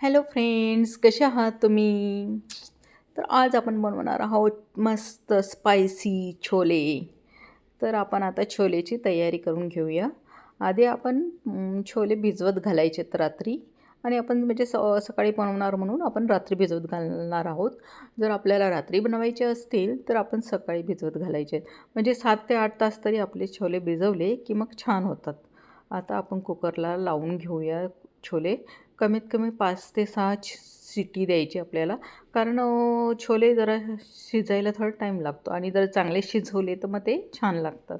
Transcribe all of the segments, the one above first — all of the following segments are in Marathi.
हॅलो फ्रेंड्स, कसे आहात तुम्ही? तर आज आपण बनवणार आहोत मस्त स्पायसी छोले. तर आपण आता छोलेची तयारी करून घेऊया. आधी आपण छोले भिजवत घालायचेत रात्री आणि आपण म्हणजे सकाळी बनवणार म्हणून आपण रात्री भिजवत घालणार आहोत. जर आपल्याला रात्री बनवायचे असतील तर आपण सकाळी भिजवत घालायचे. म्हणजे 7 ते 8 तास तरी आपले छोले भिजवले की मग छान होतात. आता आपण कुकरला लावून घेऊया छोले. कमीत कमी 5 ते 6 शिट्टी द्यायची आपल्याला. कारण छोले जरा शिजायला थोडा टाईम लागतो आणि जर चांगले शिजवले तर मग ते छान लागतात.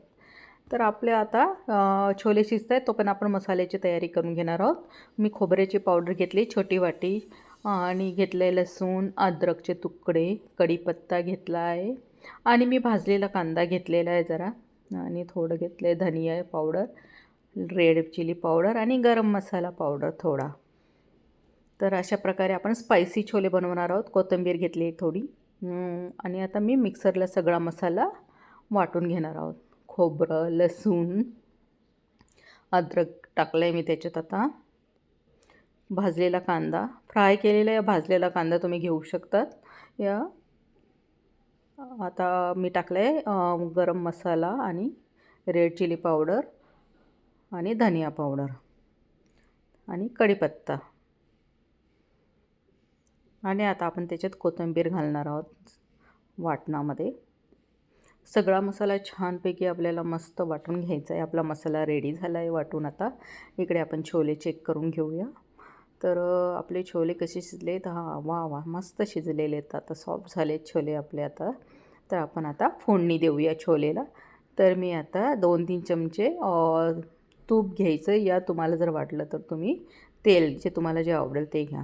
तर आपले आता छोले शिजत आहेत तोपर्यंत आपण मसाल्याची तयारी करून घेणार आहोत. मी खोबऱ्याची पावडर घेतली छोटी वाटी आणि घेतलं आहे लसूण, अद्रकचे तुकडे, कढीपत्ता घेतला आहे आणि मी भाजलेला कांदा घेतलेला आहे जरा आणि थोडं घेतलं आहे धनिया पावडर, रेड चिली पावडर आणि गरम मसाला पावडर थोडा. तर अशा प्रकारे आपण स्पायसी छोले बनवणार आहोत. कोथिंबीर घेतली आहे थोडी आणि आता मी मिक्सरला सगळा मसाला वाटून घेणार आहोत. खोबरं, लसूण, अद्रक टाकलं आहे मी त्याच्यात. आता भाजलेला कांदा, फ्राय केलेला या भाजलेला कांदा तुम्ही घेऊ शकतात. या आता मी टाकलं आहे गरम मसाला आणि रेड चिली पावडर आणि धनिया पावडर आणि कढीपत्ता आणि आता आपण त्याच्यात कोथिंबीर घालणार आहोत वाटणामध्ये. सगळा मसाला छानपैकी आपल्याला मस्त वाटून घ्यायचा आहे. आपला मसाला रेडी झाला आहे वाटून. आता इकडे आपण छोले चेक करून घेऊया. तर आपले छोले कसे शिजले आहेत? हां, वा वा, मस्त शिजलेले आहेत. आता सॉफ्ट झाले आहेत छोले आपले आता. तर आपण आता फोडणी देऊया छोलेला. तर मी आता 2-3 चमचे तूप घ्यायचं, या तुम्हाला जर वाटलं तर तुम्ही तेल जे तुम्हाला जे आवडेल ते घ्या.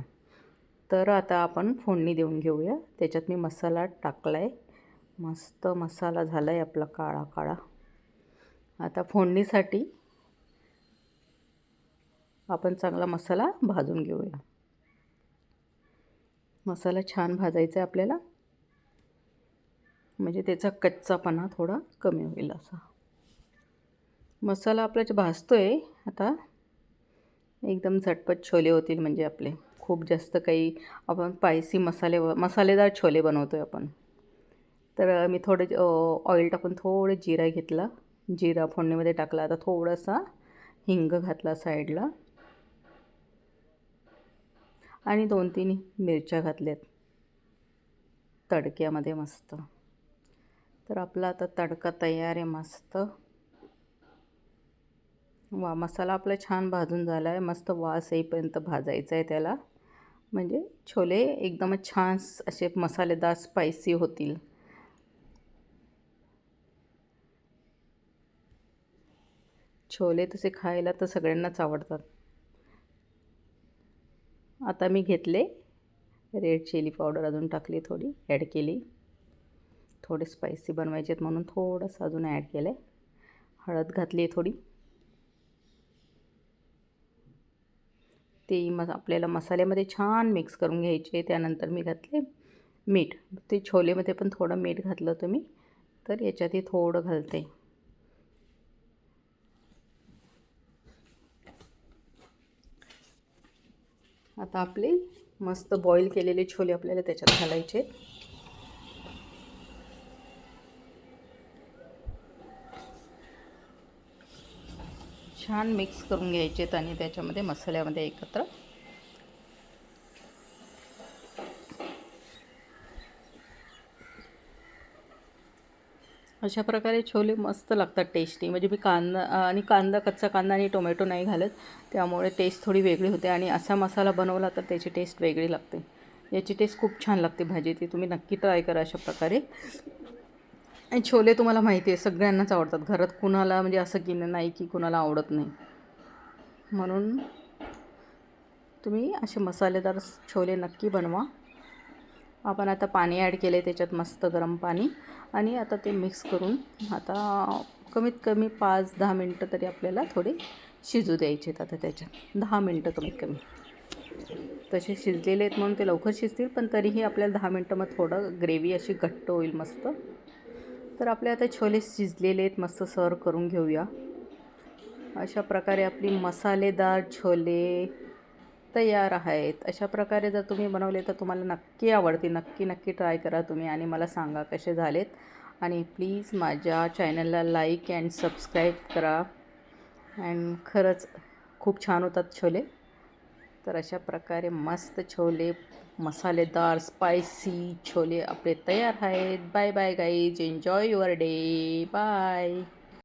तर आता आपण फोडणी देऊन घेऊया. त्याच्यात मी मसाला टाकला आहे. मस्त मसाला झाला आहे आपला काळा काळा. आता फोडणीसाठी आपण चांगला मसाला भाजून घेऊया. मसाला छान भाजायचा आहे आपल्याला, म्हणजे त्याचा कच्चापणा थोडा कमी होईल. असा मसाला आपला भाजतो आहे आता. एकदम झटपट छोले होतील म्हणजे आपले. खूप जास्त काही आपण स्पायसी मसालेदार छोले बनवतो आहे आपण. तर मी थोडं ऑइल टाकून थोडं जिरा घेतला, जिरा फोडणीमध्ये टाकला. आता थोडासा हिंग घातला साईडला आणि 2-3 मिरच्या घातल्यात तडक्यामध्ये मस्त. तर आपला आता तडका तयार आहे मस्त. वा, मसाला आपला छान भाजून झाला आहे. मस्त वास येईपर्यंत भाजायचं आहे त्याला, म्हणजे छोले एकदमच छान असे मसालेदार स्पायसी होतील. छोले तसे खायला तर सगळ्यांनाच आवडतात. आता मी घेतले रेड चिली पावडर, अजून टाकली थोडी, ॲड केली. थोडे स्पायसी बनवायचे आहेत म्हणून थोडंसं अजून ॲड केलं आहे. हळद घातली आहे थोडी. ते आपल्याला मसाल्यामध्ये छान मिक्स करून घ्यायचे. त्यानंतर मी घातले मीठ. ते छोलेमध्ये पण थोडं मीठ घातलं होतं मी, तर याच्यातही थोडं घालते. आता आपले मस्त बॉईल केलेले छोले आपल्याला त्याच्यात घालायचे. छान मिक्स करून घ्यायचे आणि त्याच्यामध्ये मसाल्यामध्ये एकत्र. अशा प्रकारे छोले मस्त लागतात, टेस्टी. म्हणजे मी कच्चा कांदा आणि टोमॅटो नाही घालत, त्यामुळे टेस्ट थोडी वेगळी होते. आणि असा मसाला बनवला तर त्याची टेस्ट वेगळी लागते. याची टेस्ट खूप छान लागते भाजी. ती तुम्ही नक्की ट्राय करा अशा प्रकारे. आणि छोले तुम्हाला माहिती आहे सगळ्यांनाच आवडतात. घरात कुणाला म्हणजे असं की नाही की कुणाला आवडत नाही. म्हणून तुम्ही असे मसालेदार छोले नक्की बनवा. आपण आता पाणी ॲड केले त्याच्यात, मस्त गरम पाणी. आणि आता ते मिक्स करून आता कमीत कमी 5-10 मिनटं तरी आपल्याला थोडे शिजू द्यायचे आहेत. आता त्याच्यात 10 मिनटं कमीत कमी. तसे शिजलेले आहेत म्हणून ते लवकर शिजतील, पण तरीही आपल्याला 10 मिनटं मग थोडं ग्रेव्ही अशी घट्ट होईल मस्त. तर आपले आता छोले शिजलेले आहेत, मस्त सर्व करून घेऊया. अशा प्रकारे आपली मसालेदार छोले तयार आहेत. अशा प्रकारे जर तुम्ही बनवले तर तुम्हाला नक्की आवडतील. नक्की नक्की ट्राय करा तुम्ही आणि मला सांगा कसे झालेत. आणि प्लीज माझ्या चॅनलला लाईक अँड सबस्क्राईब करा. अँड खरंच खूप छान होतात छोले. तर अशा प्रकारे मस्त छोले, मसालेदार स्पायसी छोले आपले तयार आहेत. Bye bye guys, enjoy your day. Bye.